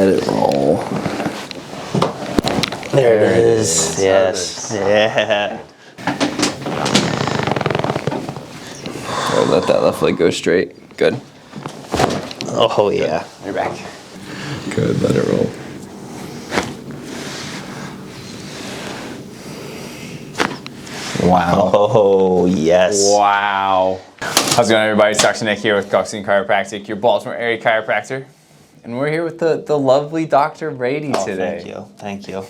Let it roll. There it is. Yes. Yeah. Right, let that left leg go straight. Good. Oh, yeah. You're back. Good, let it roll. Wow. Oh, yes. Wow. How's it going, everybody? It's Dr. Nick here with Kalkstein Chiropractic, your Baltimore area chiropractor. And we're here with the lovely Dr. Brady today. Thank you.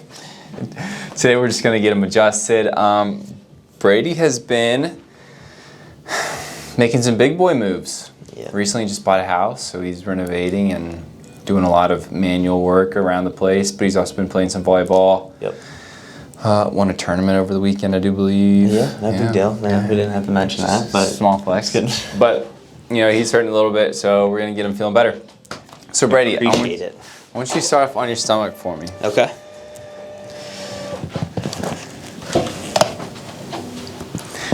Today we're just going to get him adjusted. Brady has been making some big boy moves. Yeah. Recently just bought a house, so he's renovating and doing a lot of manual work around the place, but he's also been playing some volleyball. Yep. Won a tournament over the weekend, I do believe. Yeah, no big deal. Yeah, we didn't have to mention that, but small flex. Good. But you know, he's hurting a little bit, so we're gonna get him feeling better. So Brady, I want you to start off on your stomach for me. Okay.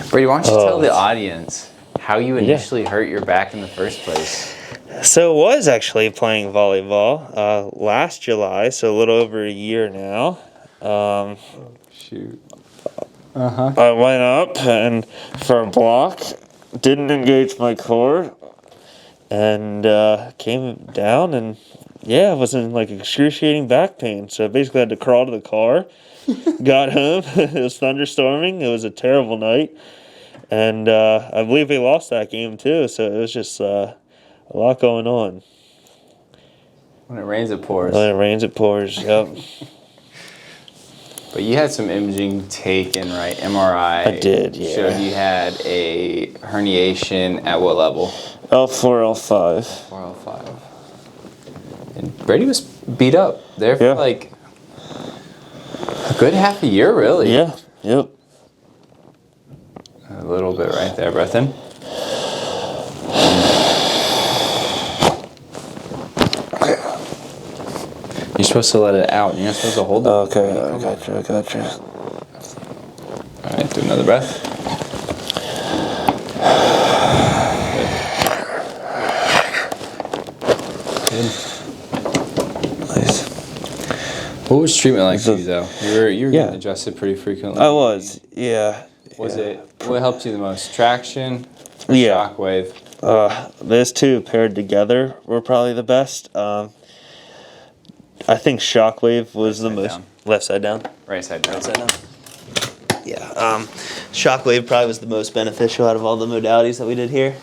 Brady, why don't you tell the audience how you initially hurt your back in the first place? So I was actually playing volleyball last July, so a little over a year now. Shoot. I went up and for a block, didn't engage my core, and came down, and yeah, I was in like excruciating back pain. So I basically had to crawl to the car. Got home. It was thunderstorming. It was a terrible night, and I believe we lost that game too. So it was just a lot going on. When it rains, it pours. When it rains, it pours. Yep. But you had some imaging taken, right? MRI. I did, yeah. Showed you had a herniation at what level? L4, L5. 4L5. And Brady was beat up there for like a good half a year, really. Yeah, yep. A little bit right there. Breath in. You're supposed to let it out. You're not supposed to hold it. Okay, I gotcha. All right, do another breath. Good. Nice. What was treatment like for you, though? You were getting adjusted pretty frequently. I was, yeah. Was it? What helped you the most? Traction? Or Yeah. Shockwave? Those two paired together were probably the best. I think Shockwave was the most. Down. Left side down. Right side down. Right side down. Yeah. Shockwave probably was the most beneficial out of all the modalities that we did here.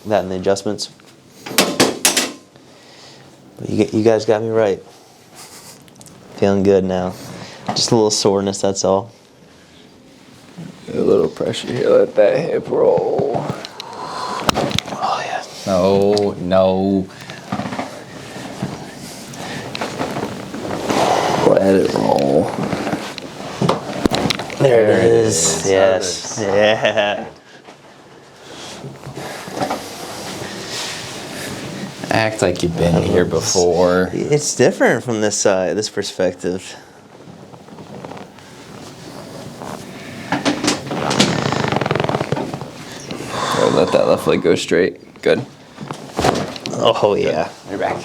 That and the adjustments. But you guys got me right. Feeling good now. Just a little soreness, that's all. A little pressure here. Let that hip roll. Oh, yeah. No. Let it roll. There it is. Yes. Yeah. Act like you've been here before. It's different from this side, this perspective. Right, let that left leg go straight. Good. Oh, yeah. You're back.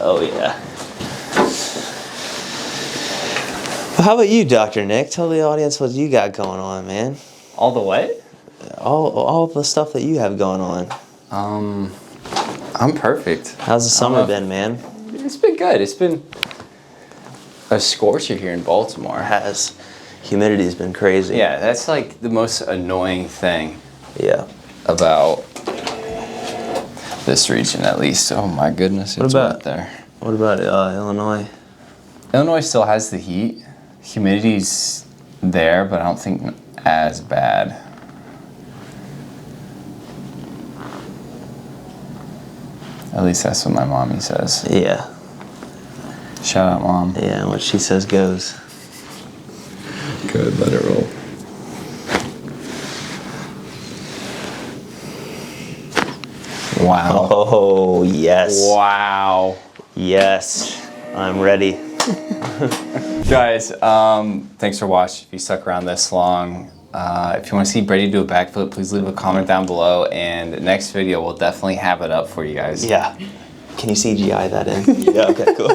Oh, yeah. Well, how about you, Dr. Nick? Tell the audience what you got going on, man. All the way? All the stuff that you have going on. I'm perfect. How's the summer been, man? It's been good. It's been a scorcher here in Baltimore. Humidity's been crazy. Yeah, that's like the most annoying thing. Yeah. About this region, at least. Oh my goodness, it's wet there. What about Illinois? Illinois still has the heat. Humidity's there, but I don't think as bad. At least that's what my mommy says. Yeah. Shout out, Mom. Yeah, and what she says goes. Good, let it roll. Wow. Oh, yes. Wow. Yes. I'm ready. Guys, thanks for watching. If you stuck around this long, if you want to see Brady do a backflip, please leave a comment down below, and next video we'll definitely have it up for you guys. Yeah. Can't Can you CGI that in? Yeah, okay, cool.